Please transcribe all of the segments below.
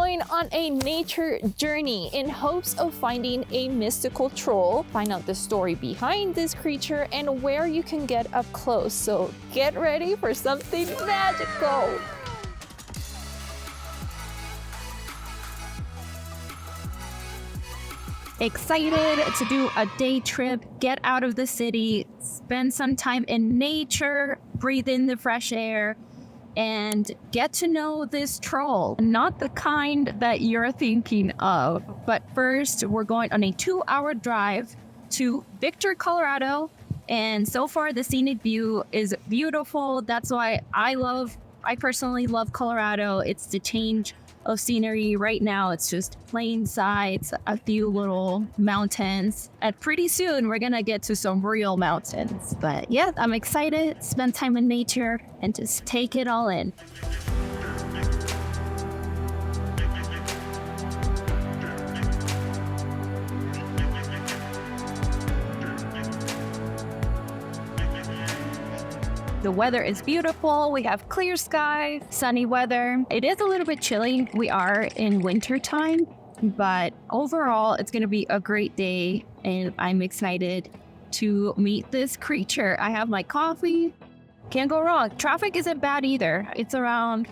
going on a nature journey in hopes of finding a mystical troll, find out the story behind this creature, and where you can get up close. So get ready for something magical. Excited to do a day trip, get out of the city, spend some time in nature, breathe in the fresh air, and get to know this troll. Not the kind that you're thinking of, but first we're going on a 2-hour drive to Victor, Colorado. And so far the scenic view is beautiful. That's why I personally love Colorado. It's the change of scenery. Right now it's just plain sides, a few little mountains, and pretty soon we're gonna get to some real mountains. But yeah, I'm excited, spend time in nature and just take it all in. The weather is beautiful. We have clear sky, sunny weather. It is a little bit chilly. We are in winter time, but overall it's going to be a great day and I'm excited to meet this creature. I have my coffee. Can't go wrong. Traffic isn't bad either. It's around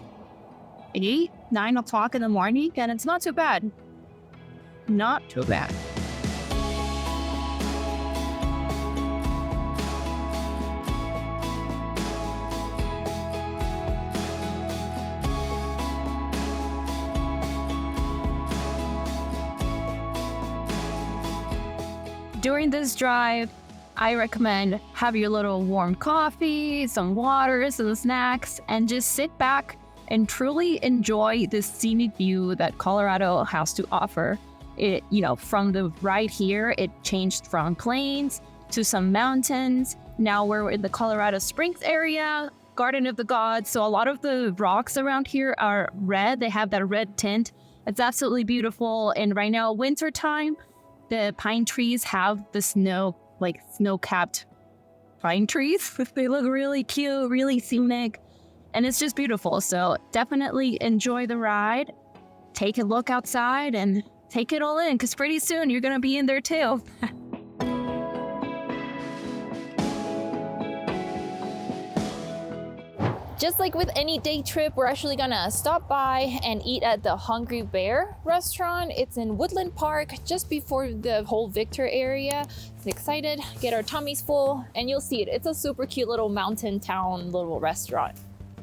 8, 9 o'clock in the morning and it's not too bad. Not too bad. During this drive, I recommend have your little warm coffee, some water, some snacks, and just sit back and truly enjoy this scenic view that Colorado has to offer. It, from the right here, it changed from plains to some mountains. Now we're in the Colorado Springs area, Garden of the Gods. So a lot of the rocks around here are red. They have that red tint. It's absolutely beautiful. And right now, winter time, the pine trees have the snow-capped pine trees. They look really cute, really scenic, and it's just beautiful. So definitely enjoy the ride. Take a look outside and take it all in, because pretty soon you're gonna be in there too. Just like with any day trip, we're actually gonna stop by and eat at the Hungry Bear restaurant. It's in Woodland Park, just before the whole Victor area. I'm excited, get our tummies full, and you'll see it. It's a super cute little mountain town little restaurant.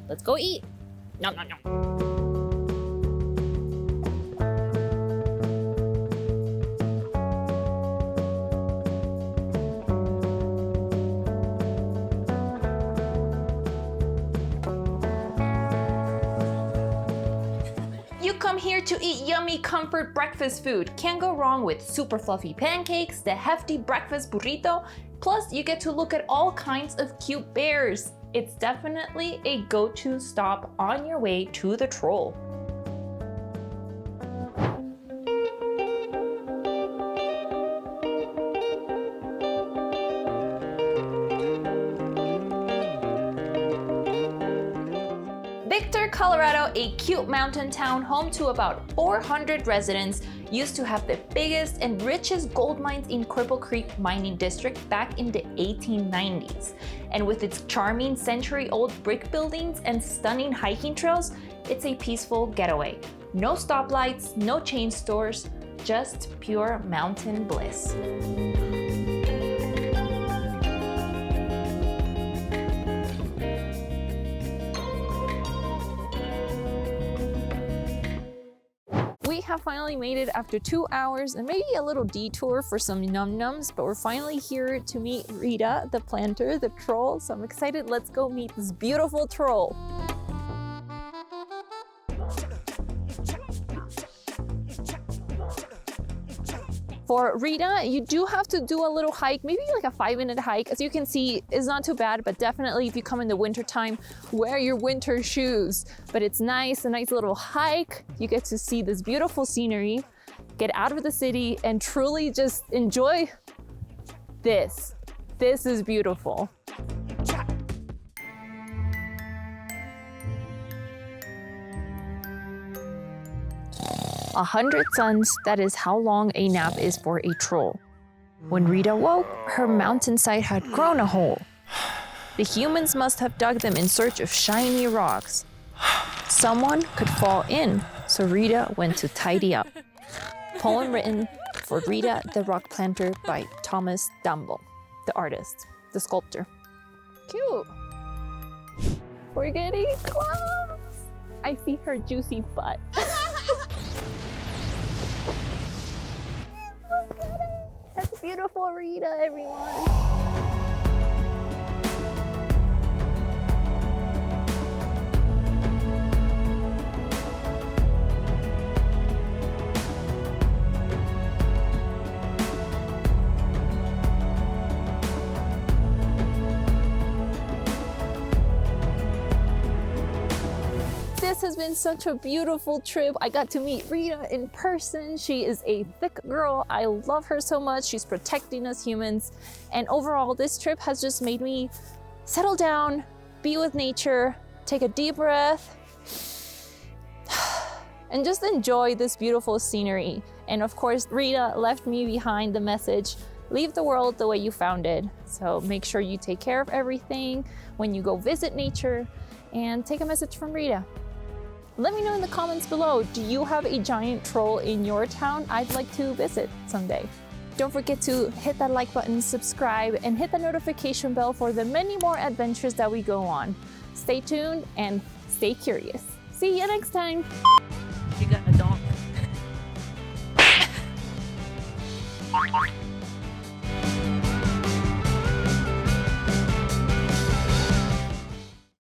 Let's go eat. Nom, nom, nom. You come here to eat yummy comfort breakfast food. Can't go wrong with super fluffy pancakes, the hefty breakfast burrito, plus you get to look at all kinds of cute bears. It's definitely a go-to stop on your way to the troll. Victor, Colorado, a cute mountain town home to about 400 residents, used to have the biggest and richest gold mines in Cripple Creek mining district back in the 1890s. And with its charming century-old brick buildings and stunning hiking trails, it's a peaceful getaway. No stoplights, no chain stores, just pure mountain bliss. We have finally made it after 2 hours and maybe a little detour for some num-nums, but we're finally here to meet Rita the Planter, the troll. So I'm excited. Let's go meet this beautiful troll. For Rita, you do have to do a little hike, maybe like a 5-minute hike. As you can see, it's not too bad, but definitely if you come in the winter time, wear your winter shoes. But it's nice, a nice little hike. You get to see this beautiful scenery, get out of the city, and truly just enjoy this. This is beautiful. 100 suns, that is how long a nap is for a troll. When Rita woke, her mountainside had grown a hole. The humans must have dug them in search of shiny rocks. Someone could fall in, so Rita went to tidy up. Poem written for Rita the Rock Planter by Thomas Dambo, the artist, the sculptor. Cute. We're getting close. I see her juicy butt. Look at it. That's beautiful Rita, everyone. This has been such a beautiful trip. I got to meet Rita in person. She is a thick girl. I love her so much. She's protecting us humans. And overall, this trip has just made me settle down, be with nature, take a deep breath, and just enjoy this beautiful scenery. And of course, Rita left me behind the message, leave the world the way you found it. So make sure you take care of everything when you go visit nature, and take a message from Rita. Let me know in the comments below, do you have a giant troll in your town I'd like to visit someday? Don't forget to hit that like button, subscribe, and hit the notification bell for the many more adventures that we go on. Stay tuned and stay curious. See you next time.